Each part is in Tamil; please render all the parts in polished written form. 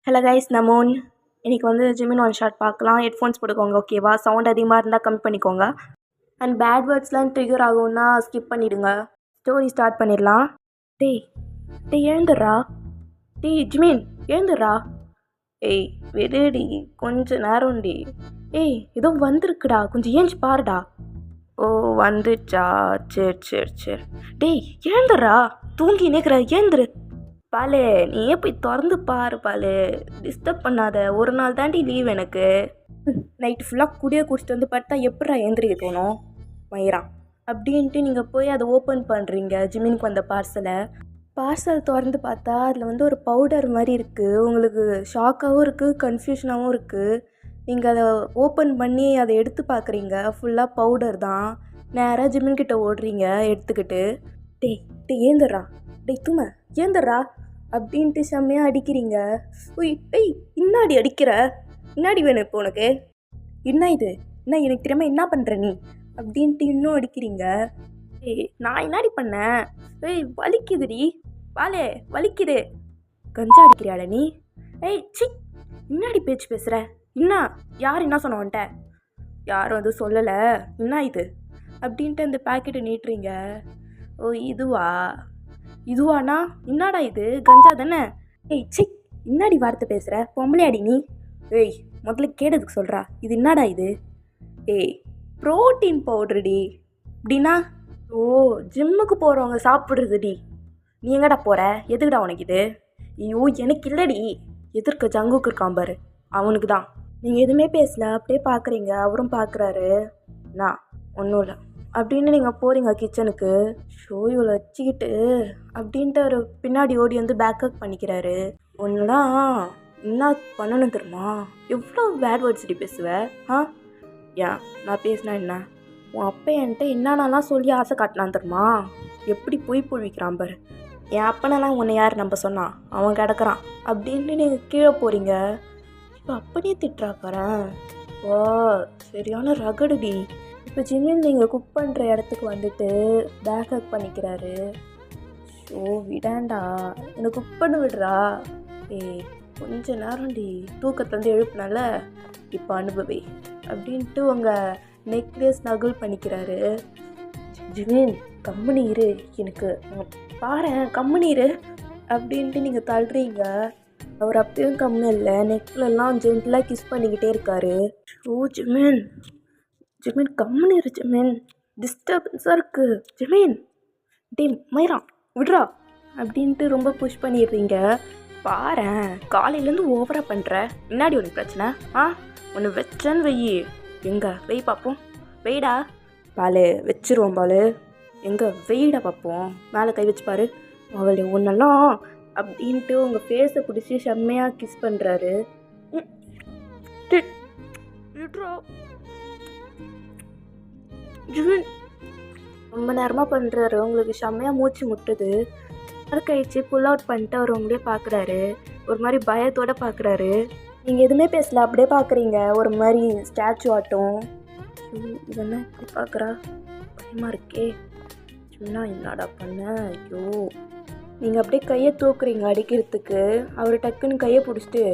Hello guys, நமோன். இன்றைக்கி வந்து ஜிமின் ஒன் ஷாட் பார்க்கலாம். ஹெட்ஃபோன்ஸ் போட்டுக்கோங்க, ஓகேவா? சவுண்ட் அதிகமாக இருந்தால் கம்மி பண்ணிக்கோங்க. அண்ட் பேட் வேர்ட்ஸ்லாம் ட்ரிகர் ஆகும்னா ஸ்கிப் பண்ணிவிடுங்க. ஸ்டோரி ஸ்டார்ட் பண்ணிடலாம். டேய் டேய் எழுந்துடுறா. டேய் ஜிமின் எழுந்துடுறா. ஏய் விடுடி, கொஞ்ச நேரம்டி. ஏய் ஏதோ வந்திருக்குடா, கொஞ்சம் ஏஞ்சி பாருடா. ஓ வந்துச்சா, சரி சரி சரி. டேய் எழுந்துடுறா, தூங்கி நிற்கிற, எழுந்துரு. பாலு, நீயே போய் திறந்து பாரு பாலு, டிஸ்டர்ப் பண்ணாத. ஒரு நாள் தாண்டி லீவ் எனக்கு. நைட்டு ஃபுல்லாக குடிச்சிட்டு வந்து பார்த்தா எப்படா எழுந்திரிக்க தோணும் மயிரா அப்படின்ட்டு நீங்கள் போய் அதை ஓப்பன் பண்ணுறீங்க. ஜிமினுக்கு வந்த பார்சல் திறந்து பார்த்தா அதில் வந்து ஒரு பவுடர் மாதிரி இருக்குது. உங்களுக்கு ஷாக்காகவும் இருக்குது, கன்ஃபியூஷனாகவும் இருக்குது. நீங்கள் அதை ஓப்பன் பண்ணி அதை எடுத்து பார்க்குறீங்க, ஃபுல்லாக பவுடர் தான். நேராக ஜிமின்கிட்ட ஓடுறீங்க எடுத்துக்கிட்டு. டேய் டேய் ஏந்துடுறா, டேய் தூம ஏந்துடுறா அப்படின்ட்டு செம்மையாக அடிக்கிறீங்க. உய் ஏய் இன்னாடி அடிக்கிற, இன்னாடி வேணும் இப்போ உனக்கு? என்ன இது, என்ன எனக்கு தெரியாம என்ன பண்ணுற நீ அப்படின்ட்டு இன்னும் அடிக்கிறீங்க. ஏய் நான் என்னாடி பண்ணேன்? ஏய் வலிக்குதுடி வாலே, வலிக்குது. கஞ்சா அடிக்கிறியாட நீ? ஏய் சி, இன்னாடி பேச்சு பேசுகிற? என்ன யார் என்ன சொன்ன உன்ட்ட? யாரும் வந்து சொல்லலை, என்ன இது அப்படின்ட்டு அந்த பேக்கெட்டை நீட்டுறீங்க. ஓ இதுவாண்ணா என்னடா இது, கஞ்சா தானே? ஏய் சி, இன்னாடி வார்த்தை பேசுகிற, பொம்பளையாடி நீ? ஏய் முதல்ல கேட்டதுக்கு சொல்கிறா, இது என்னடா இது? ஏய் ப்ரோட்டீன் பவுட்ருடி. அப்படின்னா ஓ ஜிம்முக்கு போகிறவங்க சாப்பிட்றதுடி. நீ எங்கடா போகிற, எதுக்குடா உனக்கு இது? ஐயோ எனக்கு இல்லடி, எதிர்க்க ஜங்குக்கு இருக்கான் பாரு, அவனுக்கு தான். நீங்கள் எதுவுமே பேசல, அப்படியே பார்க்குறீங்க. அவரும் பார்க்குறாரு. நான் ஒன்றும் இல்லை அப்படின்னு நீங்கள் போகிறீங்க கிச்சனுக்கு. ஷோயூவில் வச்சுக்கிட்டு அப்படின்ட்டு அவர் பின்னாடி ஓடி வந்து பேக்கப் பண்ணிக்கிறாரு. ஒன்றுலாம் என்ன பண்ணணும் தெரியுமா? எவ்வளோ பேட் வேர்ட்ஸ் பேசுவேன்? ஏன் நான் பேசினா என்ன? உன் அப்பா என்கிட்ட என்னென்னலாம் சொல்லி ஆசை காட்டினான் தெரியுமா? எப்படி பொய் பொழிக்கிறான் பாரு. என் அப்பனெல்லாம் உன்னை யார் நம்ப சொன்னான்? அவன் கிடக்குறான் அப்படின்ட்டு நீங்கள் கீழே போகிறீங்க. இப்போ அப்படியே திட்டுறா பாரு. ஓ சரியான ரகடுடி. இப்போ ஜிமின் நீங்கள் குக் பண்ணுற இடத்துக்கு வந்துட்டு பேக்கப் பண்ணிக்கிறாரு. ஷோ விடாண்டா, என்னை குக் பண்ண விடுறா. ஏய் கொஞ்ச நேரம்டி, தூக்கத்துலேருந்து எழுப்புனால இப்போ அனுபவி அப்படின்ட்டு உங்கள் நெக்லஸ் நகுல் பண்ணிக்கிறாரு. ஜிமின் கம்முனு இரு, எனக்கு பாரு கம்முனு இரு அப்படின்ட்டு நீங்கள் தள்ளுறீங்க. அவர் அப்பயும் கம்முன்னு இல்லை, நெக்லெல்லாம் ஜென்டலாக கிஸ் பண்ணிக்கிட்டே இருக்காரு. ஓ ஜிமின் கம்முன்னு இரு ஜிமின், டிஸ்டர்பன்ஸாக இருக்குது ஜிமின். டே மயிரா விட்றா அப்படின்ட்டு ரொம்ப புஷ் பண்ணிடுறீங்க. பாரேன் காலையிலேருந்து ஓவராக பண்ணுற, முன்னாடி உனக்கு பிரச்சனை? ஒன்று வச்சேன்னு வெயி. எங்கே வெய் பார்ப்போம், வெயிடா. பாலு வச்சிருவோம் பாலு, எங்கே வெயிடா பார்ப்போம். மேலே கை வச்சு பாரு. அவளை ஒன்றெல்லாம் அப்படின்ட்டு உங்கள் ஃபேஸை பிடிச்சி செம்மையாக கிஸ் பண்ணுறாரு. ரொம்ப நேரமாக பண்ணுறாரு, உங்களுக்கு செம்மையாக மூச்சு முட்டுது. கழிச்சு புல் அவுட் பண்ணிட்டு அவர் உங்களே பார்க்குறாரு. ஒரு மாதிரி பயத்தோடு பார்க்குறாரு. நீங்கள் எதுவுமே பேசல, அப்படியே பார்க்குறீங்க ஒரு மாதிரி ஸ்டாச்சு ஆட்டம். இதெல்லாம் இப்படி பார்க்குறா, பயமாக இருக்கே. சும்மா என்னடா பண்ண? ஐயோ நீங்கள் அப்படியே கையை தூக்குறீங்க அடிக்கிறதுக்கு. அவர் டக்குன்னு கையை பிடிச்சிட்டு,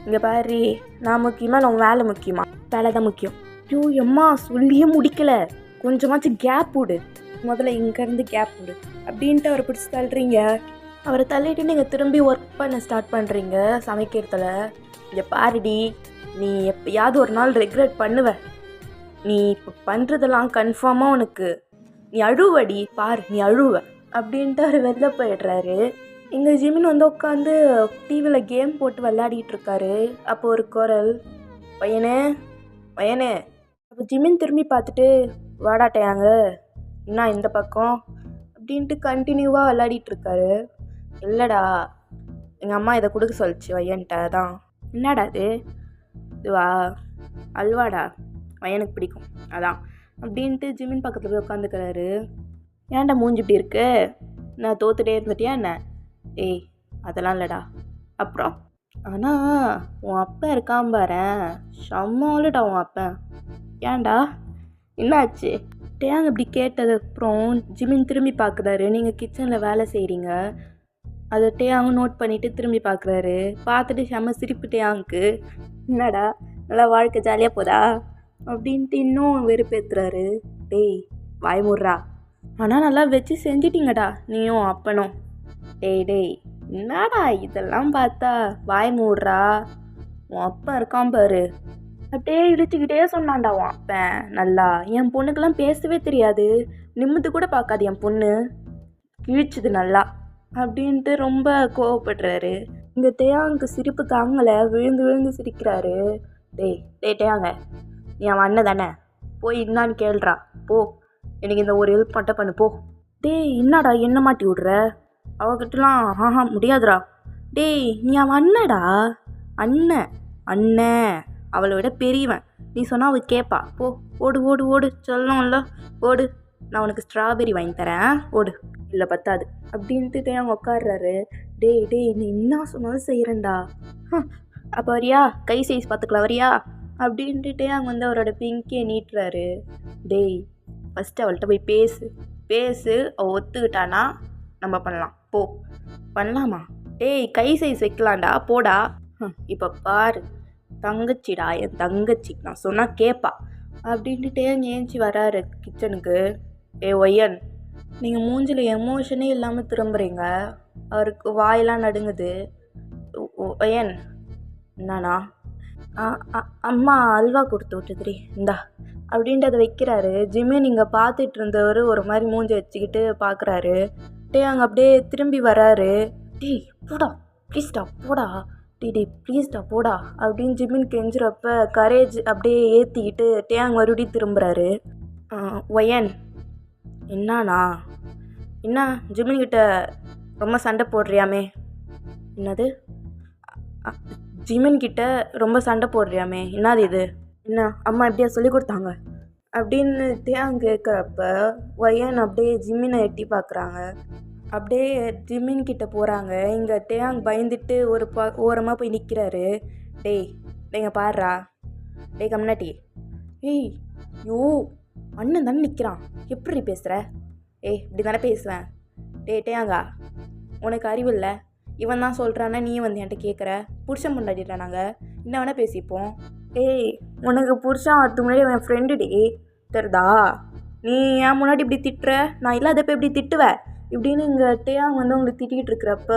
இங்கே பாரு, நான் முக்கியமா நான் வேலை முக்கியமா? வேலை தான் முக்கியம். ஐயோ எம்மா சொல்லியே முடிக்கலை, கொஞ்சமாச்சும் கேப் விடு, முதல்ல இங்கேருந்து கேப் விடு அப்படின்ட்டு அவரை பிடிச்சி தள்ளுறீங்க. அவரை தள்ளிட்டு நீங்கள் திரும்பி ஒர்க் பண்ண ஸ்டார்ட் பண்ணுறீங்க சமைக்கிறதுல. இங்கே பாருடி, நீ எப்போயாவது ஒரு நாள் ரெக்ரெட் பண்ணுவ. நீ இப்போ பண்ணுறதெல்லாம் கன்ஃபார்மாக உனக்கு, நீ அழுவடி பாரு, நீ அழுவ அப்படின்ட்டு அவர் வெளில போயிடுறாரு. இங்கே ஜிமின் வந்து உட்காந்து டிவியில் கேம் போட்டு விளையாடிட்டு இருக்காரு. அப்போ ஒரு குரல், பையனே பையனே. அப்போ ஜிமின் திரும்பி பார்த்துட்டு, வாடாட்டையாங்க என்ன இந்த பக்கம் அப்படின்ட்டு கண்டினியூவாக விளையாடிட்டுருக்காரு. இல்லைடா, எங்கள் அம்மா இதை கொடுக்க சொல்லிச்சு வையன்ட்ட தான். என்னடா இது? இதுவா அல்வாடா, பையனுக்கு பிடிக்கும் அதான் அப்படின்ட்டு ஜிமின் பக்கத்தில் போய் உட்காந்துக்கிறாரு. ஏன்டா மூஞ்சி இப்படி இருக்கு? நான் தோத்துட்டே இருந்துட்டியா என்ன? ஏய் அதெல்லாம் இல்லைடா. அப்புறம் ஆனால் உன் அப்பா இருக்கான் பாரு, செம்மாலுடா உன் அப்பா. ஏன்டா என்னாச்சு? டேங்க இப்படி கேட்டதுக்கப்புறம் ஜிமின் திரும்பி பார்க்குறாரு. நீங்கள் கிச்சனில் வேலை செய்கிறீங்க. அதை டேயாங்க நோட் பண்ணிவிட்டு திரும்பி பார்க்குறாரு. பார்த்துட்டு செம்ம சிரிப்பு டேயாங்க்கு. என்னடா நல்லா வாழ்க்கை ஜாலியாக போதா அப்படின்ட்டு இன்னும் வெறுப்பேற்றுறாரு. டேய் வாய் மூடுறா, ஆனால் நல்லா வச்சு செஞ்சிட்டிங்கடா நீயும் அப்பனும். டேய் என்னடா இதெல்லாம் பார்த்தா வாய் மூடுறா, உன் அப்பன் இருக்கான் பாரு. அப்படியே இழுத்துக்கிட்டே சொன்னான்டா உன் அப்பன். நல்லா என் பொண்ணுக்கெல்லாம் பேசவே தெரியாது, நிமிந்து கூட பார்க்காது என் பொண்ணு, கிழிச்சுது நல்லா அப்படின்ட்டு ரொம்ப கோவப்படுறாரு. இங்கே டேயாங்க்கு சிரிப்பு தாங்கலை, விழுந்து விழுந்து சிரிக்கிறாரு. டேயாங்க நீ அவன் அண்ணன் தானே, போய் என்னான்னு கேள்றா போ, எனக்கு இந்த ஒரு ஹெல்ப் மட்டும் பண்ணு போ. என்னடா என்ன மாட்டி விட்ற, அவகிட்டலாம் முடியாதுடா. நீ அவன் அண்ணடா, அண்ணன் அவளை விட பெரியவன், நீ சொன்னால் அவள் கேட்பா. போ ஓடு ஓடு ஓடு சொல்லணும்ல, ஓடு, நான் உனக்கு ஸ்ட்ராபெரி வாங்கி தரேன் ஓடு. இல்லை பத்தாது அப்படின்ட்டு அவங்க உட்காடுறாரு. டேய் நீ என்ன சொன்னாலும் செய்கிறேன்டா. அப்போ வரியா, கை சைஸ் பார்த்துக்கலாம் வரியா அப்படின்ட்டு அவங்க அவரோட பிங்கியை நீட்டுறாரு. ஃபஸ்ட்டு அவள்கிட்ட போய் பேசு, அவள் ஒத்துக்கிட்டானா நம்ம பண்ணலாம், போ. பண்ணலாமா? கை சைஸ் வைக்கலாம்டா போடா. இப்போ பாரு தங்கச்சிடா, என் தங்கச்சி, நான் சொன்னால் கேட்பா அப்படின்ட்டு ஏஞ்சி வராரு கிச்சனுக்கு. ஒய்யன், நீங்கள் மூஞ்சில் எமோஷனே இல்லாமல் திரும்புகிறீங்க. அவருக்கு வாயெல்லாம் நடுங்குது. ஒய்யன் என்னண்ணா? அம்மா அல்வா கொடுத்து விட்டுதுரி இந்தா அப்படின்ட்டு அதை வைக்கிறாரு. ஜிம்மி நீங்கள் பார்த்துட்டு இருந்தவர் ஒரு மாதிரி மூஞ்சி வச்சுக்கிட்டு பார்க்குறாரு. அங்கே அப்படியே திரும்பி வராரு. போடா ப்ளீஸ்டா போடா, ப்ளீஸ்டா போடா அப்படின்னு ஜிம்மின் கெஞ்சுறப்ப கரேஜ் அப்படியே ஏற்றிக்கிட்டு டேயாங் மறுபடியும் திரும்புகிறாரு. ஒயன் என்னாண்ணா? என்ன ஜிம்மின்கிட்ட ரொம்ப சண்டை போடுறியாமே? என்னது? ஜிம்மின்கிட்ட ரொம்ப சண்டை போடுறியாமே, என்னது இது? என்ன அம்மா எப்படியா சொல்லி கொடுத்தாங்க அப்படின்னு டேயாங் கேட்குறப்ப ஒயன் அப்படியே ஜிம்மினை எட்டி பார்க்குறாங்க. அப்படியே ஜிம்மின் கிட்ட போகிறாங்க. இங்கே டேயாங் பயந்துட்டு ஒரு ஓரமாக போய் நிற்கிறாரு. நீங்கள் பாடுறா, கம்னாட்டி. யோ அண்ணன் தானே நிற்கிறான், எப்படி பேசுகிற? இப்படி தானே பேசுவேன். டேயாங்கா உனக்கு அறிவு இல்லை, இவன் தான் சொல்கிறான்னா நீ வந்து என்கிட்ட கேட்குற? புருஷன் முன்னாடிடா நாங்கள் என்ன வேணால் பேசிப்போம். உனக்கு புருஷன் அதுக்கு முன்னாடி என் ஃப்ரெண்டு தெரிதா? நீ ஏன் முன்னாடி இப்படி திட்டுற, நான் இல்லாதப்போ இப்படி திட்டுவேன் இப்படின்னு இங்கே டேயாங் வந்து உங்களுக்கு திட்டிகிட்டு இருக்கிறப்ப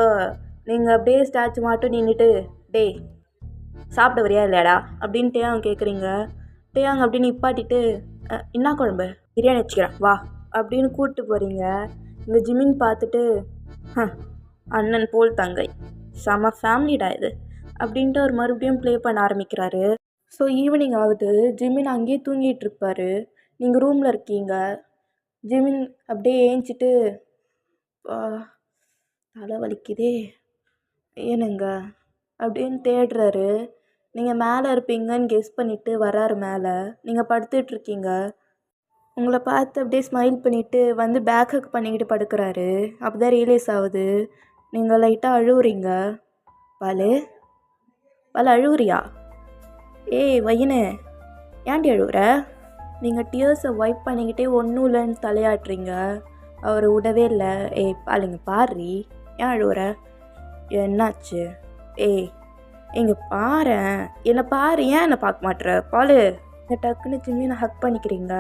நீங்கள் அப்படியே ஸ்டாச்சு மாட்டும் நின்றுட்டு சாப்பிட வரியா இல்லையாடா அப்படின்னு டேயாங் கேட்குறீங்க. டேயாங் அப்படின்னு நிப்பாட்டிட்டு என்ன குழம்பு, பிரியாணி வச்சுக்கிறேன் வா அப்படின்னு கூப்பிட்டு போகிறீங்க. இந்த ஜிம்மின் பார்த்துட்டு அண்ணன் போல் தங்கை செம ஃபேமிலிடா இது அப்படின்ட்டு அவர் மறுபடியும் ப்ளே பண்ண ஆரம்பிக்கிறாரு. ஸோ ஈவினிங் ஆகுது. ஜிம்மின் அங்கேயே தூங்கிட்டு இருப்பார். நீங்கள் ரூமில் இருக்கீங்க. ஜிம்மின் அப்படியே ஏஞ்சிட்டு தலை வலிக்குதே ஏனுங்க அப்படின்னு தேடுறாரு. நீங்கள் மேலே இருப்பீங்கன்னு கெஸ் பண்ணிவிட்டு வராரு மேலே. நீங்கள் படுத்துட்ருக்கீங்க. உங்களை பார்த்து அப்படியே ஸ்மைல் பண்ணிவிட்டு வந்து பேக் ஹக் பண்ணிக்கிட்டு படுக்கிறாரு. அப்போ தான் ரியலைஸ் ஆகுது. நீங்கள் லைட்டாக அழுவுறீங்க. பாலு அழுவுறியா? வையனு ஏன்டி அழுவுற? நீங்கள் டியர்ஸை வைப் பண்ணிக்கிட்டே ஒன்றும் இல்லைன்னு தலையாட்டுறீங்க. அவர் விடவே இல்லை. பாலுங்க பாரு, ஏன் அழுவுற? என்னாச்சு? இங்கே பாரு, என்னை பாரு, ஏன் என்னை பார்க்க மாட்டுற? பாலு டக்குன்னு ஜிம்மி நான் ஹக் பண்ணிக்கிறீங்க.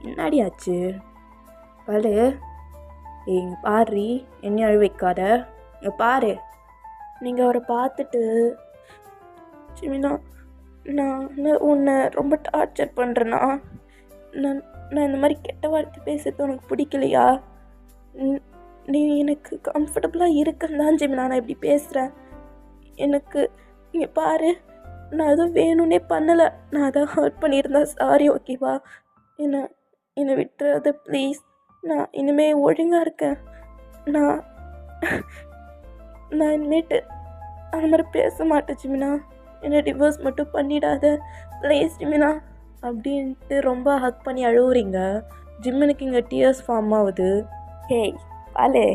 என்னடி ஆச்சு? பாலு இங்கே பாரு, என்ன அழு வைக்காத, இங்கே பாரு. நீங்கள் அவரை பார்த்துட்டு ஜிமினா நான் உன்னை ரொம்ப டார்ச்சர் பண்ணுறேன்னா, நான் இந்த மாதிரி கெட்ட வார்த்தை பேசுறது உனக்கு பிடிக்கலையா? நீ எனக்கு கம்ஃபர்டபுளாக இருக்குன்னு தான் ஜிமினா நான் இப்படி பேசுகிறேன். எனக்கு இங்கே பாரு, நான் எதுவும் வேணும்னே பண்ணலை, நான் அதான் ஹர்ட் பண்ணியிருந்தா சாரி ஓகேவா? என்னை விட்டுறது ப்ளீஸ். நான் இனிமேல் ஒழுங்காக இருக்கேன். நான் இனிமேட்டு அந்த மாதிரி பேச மாட்டேன் ஜிமினா. என்னை டிவோர்ஸ் மட்டும் பண்ணிடாத ப்ளீஸ் ஜிமினா அப்படின்ட்டு ரொம்ப ஹக் பண்ணி அழுவுறீங்க. ஜிம்மினுக்கு இங்கே டியர்ஸ் ஃபார்ம் ஆகுது. பாலு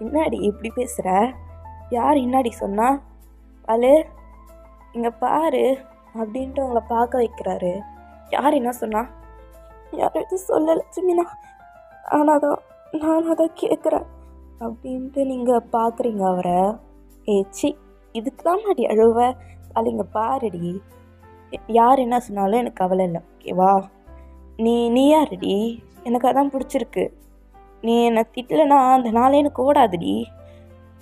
என்னாடி இப்படி பேசுகிற? யார் என்னாடி சொன்னா? பாலு இங்கே பாரு அப்படின்ட்டு உங்களை பார்க்க வைக்கிறாரு. யார் என்ன சொன்னா? யாரும் எதுவும் சொல்லலை ஜிமினா, ஆனால் தான் கேட்குறேன். அப்படின்ட்டு நீங்கள் பார்க்குறீங்க அவரை. சி, இதுக்கு தான் மாடி அழுவ. அழிங்க பாருடி. யார் என்ன சொன்னாலும் எனக்கு கவலை இல்லை, ஓகேவா? நீ யாருடி? எனக்கு அதான் பிடிச்சிருக்கு. நீ என்னை திட்டலைன்னா அந்த நாளே எனக்கு ஓடாதுடி.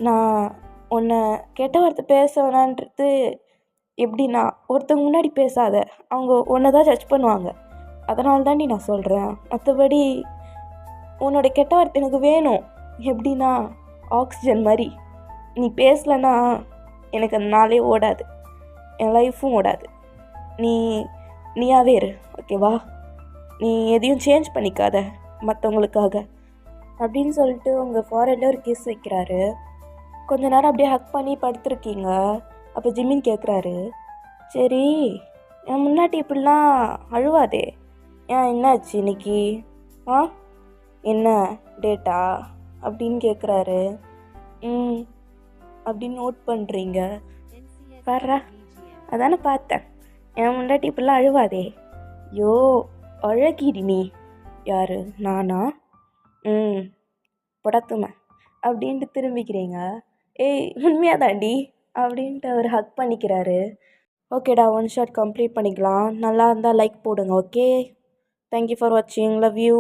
நான் உன்னை கெட்ட வார்த்தை பேச வேணான்றது எப்படின்னா, ஒருத்தவங்க முன்னாடி பேசாத, அவங்க உன்னை தான் ஜட்ஜ் பண்ணுவாங்க. அதனால தாண்டி நான் சொல்கிறேன். மற்றபடி உன்னோட கெட்ட வார்த்தை எனக்கு வேணும். எப்படின்னா ஆக்சிஜன் மாதிரி. நீ பேசலைன்னா எனக்கு அந்த நாளே ஓடாது, என் லைஃப்பும் ஓடாது. நீயாவே இரு, ஓகேவா? நீ எதையும் சேஞ்ச் பண்ணிக்காத மற்றவங்களுக்காக அப்படின்னு சொல்லிட்டு உங்கள் ஃபாரெட்டில் ஒரு கிஸ் வைக்கிறாரு. கொஞ்ச நேரம் அப்படியே ஹக் பண்ணி படுத்துருக்கீங்க. அப்போ ஜிமின் கேட்குறாரு, சரி என் முன்னாடி இப்படிலாம் அழுவாதே, ஏன் என்னாச்சு இன்னைக்கு? என்ன டேட்டா அப்படின்னு கேட்குறாரு. அப்படின்னு நோட் பண்ணுறீங்க. வர்றா, அதானே பார்த்தேன், என் முன்னாடி இப்படிலாம் அழுவாதே. யோ அழகிடி நீ. யார், நானா? படத்துமை அப்படின்ட்டு திரும்பிக்கிறீங்க. ஏய் உண்மையாக தாண்டி அப்படின்ட்டு அவர் ஹக் பண்ணிக்கிறாரு. ஓகேடா, 1 ஷாட் கம்ப்ளீட் பண்ணிக்கலாம். நல்லா இருந்தால் லைக் போடுங்க, ஓகே? தேங்க்யூ ஃபார் வாட்சிங், லவ் யூ.